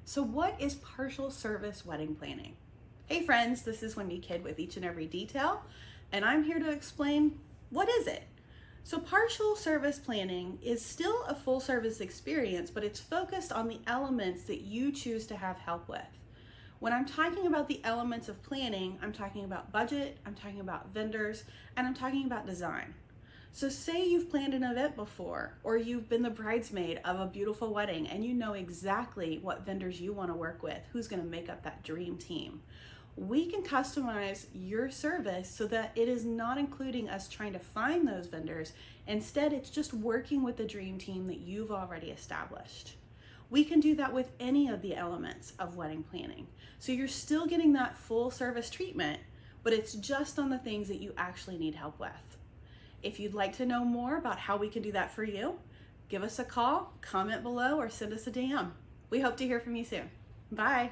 So what is partial service wedding planning? Hey friends, this is Wendy Kidd with Each and Every Detail, and I'm here to explain what is it. So partial service planning is still a full service experience, but it's focused on the elements that you choose to have help with. When I'm talking about the elements of planning, I'm talking about budget, I'm talking about vendors, and I'm talking about design. So say you've planned an event before, or you've been the bridesmaid of a beautiful wedding and you know exactly what vendors you want to work with, who's going to make up that dream team. We can customize your service so that it is not including us trying to find those vendors. Instead, it's just working with the dream team that you've already established. We can do that with any of the elements of wedding planning. So you're still getting that full service treatment, but it's just on the things that you actually need help with. If you'd like to know more about how we can do that for you, give us a call, comment below, or send us a DM. We hope to hear from you soon. Bye.